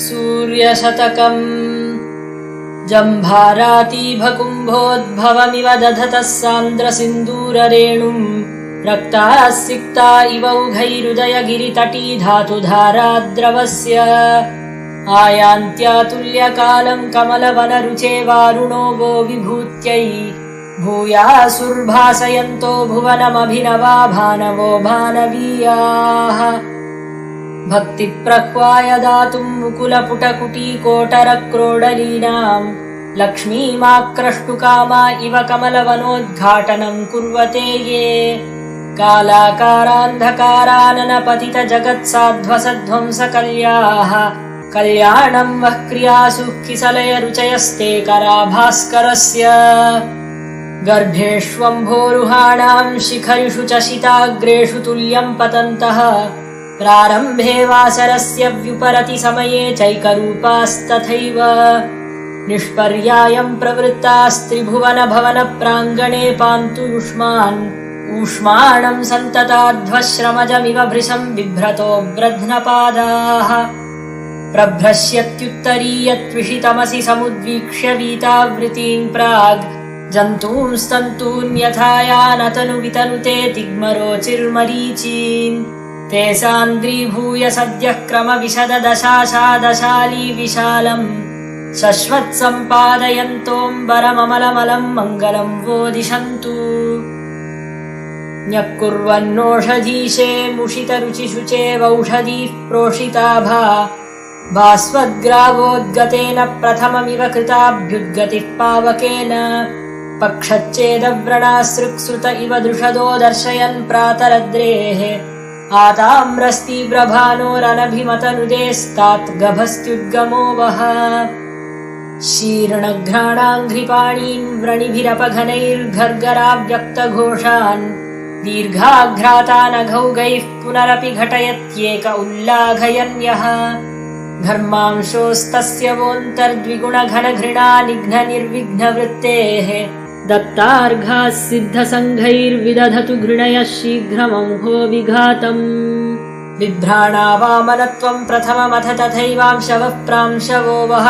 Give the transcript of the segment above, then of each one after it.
सूर्यशतकम् जम्भारातीभकुम्भोद्भवमिव दधतः सान्द्रसिन्दूररेणुम् रक्ताः सिक्ता इव उभैरुदयगिरितटी धातुधाराद्रवस्य आयान्त्यातुल्यकालम् कमलवनरुचे वारुणो वो विभूत्यै भूयासुर्भासयन्तो भुवनमभिनवा भानवो भानवीयाः भक्तिप्रह्वाय दातुम् मुकुलपुटकुटीकोटरक्रोडलीनाम् लक्ष्मीमाक्रष्टुकामा इव कमलवनोद्घाटनम् कुर्वते ये कालाकारान्धकाराननपतितजगत्साध्वसध्वंसकल्याः कल्याणम् वः क्रियासु किसलयरुचयस्ते कराभास्करस्य गर्भेष्वम्भोरुहाणाम् शिखरिषु च शिताग्रेषु तुल्यम् पतन्तः प्रारम्भे वासरस्य व्युपरति समये चैकरूपास्तथैव निष्पर्यायम् प्रवृत्तास्त्रिभुवन भवन प्राङ्गणे पान्तु युष्मान् ऊष्माणम् सन्तताध्वश्रमजमिव भृशम् बिभ्रतो ब्रध्नपादाः प्रभ्रश्यत्युत्तरीयत्विषितमसि समुद्वीक्ष्य वीतावृतीन् प्राग् जन्तूंस्तन्तून् यथा यानतनु वितनुते तिग्मरोचिर्मरीचीन् ते सान्द्रीभूय सद्यः क्रमविशददशाशादशाली विशालम् शश्वत्सम्पादयन्तोऽम्बरममलमलम् मङ्गलम् वो दिशन्तु न्यः कुर्वन्नोषधीशे मुषितरुचिशुचे वौषधीः प्रोषिताभा भास्वद्ग्रावोद्गतेन प्रथममिव कृताभ्युद्गतिः पावकेन पक्षच्चेदव्रणासृक्सृत इव दृषदो दर्शयन् प्रातरद्रेः आताम्रस्तीव्रभानोरनभिमतनुदेस्तात् गभस्त्युद्गमो वः शीर्णघ्राणाङ्घ्रिपाणीन् व्रणिभिरपघनैर्घर्गराव्यक्तघोषान् दीर्घाघ्रातानघौगैः पुनरपि घटयत्येक उल्लाघयन्यः धर्मांशोस्तस्य वोऽन्तर्द्विगुणघनघृणा निघ्ननिर्विघ्नवृत्तेः दत्तार्घाः सिद्धसङ्घैर्विदधतु घृणयः शीघ्रमंहो विघातम् बिभ्राणा वामनत्वम् प्रथममथ तथैवांशवः प्रांशवो वः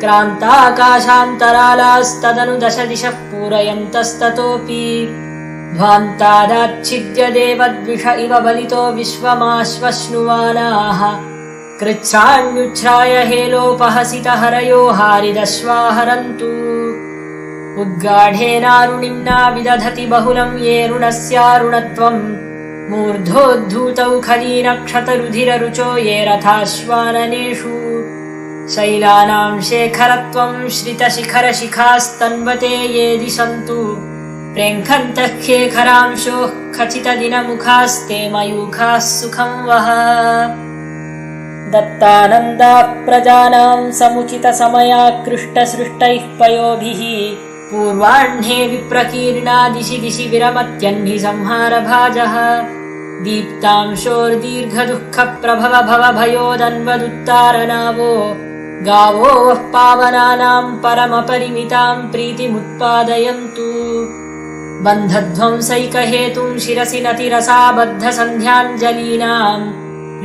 क्रान्ताकाशान्तरालास्तदनु दश दिशः पूरयन्तस्ततोऽपि ध्वान्तादाच्छिद्य देवद्विष इव बलितो विश्वमाश्वश्नुवानाः कृच्छ्राण्युच्छ्राय हेलोपहसितहरयो हारिदश्वाहरन्तु उद्गाढेनारुणिम्ना विदधति बहुलम् ये ऋणस्यारुणत्वम् मूर्धोद्धूतौ खलीनक्षतरुधिररुचो ये रथाश्वाननेषु शैलानाम् शेखरत्वम् श्रितशिखरशिखास्तन्वते ये दिशन्तु प्रेङ्खन्तः खेखरांशोः खचितदिनमुखास्ते मयूखाः सुखम् वः दत्तानन्दाः प्रजानाम् समुचितसमयाकृष्टसृष्टैः पयोभिः पूर्वाह्णे विप्रकीर्णा दिशि दिशि विरमत्यह्नि संहारभाजः दीप्तांशोर्दीर्घदुःखप्रभव भवभयोदन्वदुत्तारनावो गावो वः पावनानाम् परमपरिमिताम् प्रीतिमुत्पादयन्तु बन्धध्वंसैकहेतुम् शिरसि नतिरसाबद्धसन्ध्याञ्जलीनाम्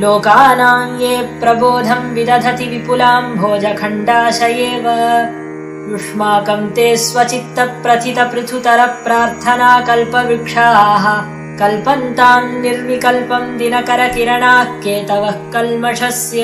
लोकानाम् ये प्रबोधम् विदधति विपुलाम् भोजखण्डाशयेव युष्माकम् ते स्वचित्तप्रथितपृथुतरप्रार्थना कल्पवृक्षाः कल्पन्ताम् निर्विकल्पम् दिनकरकिरणाः केतवः कल्मषस्य।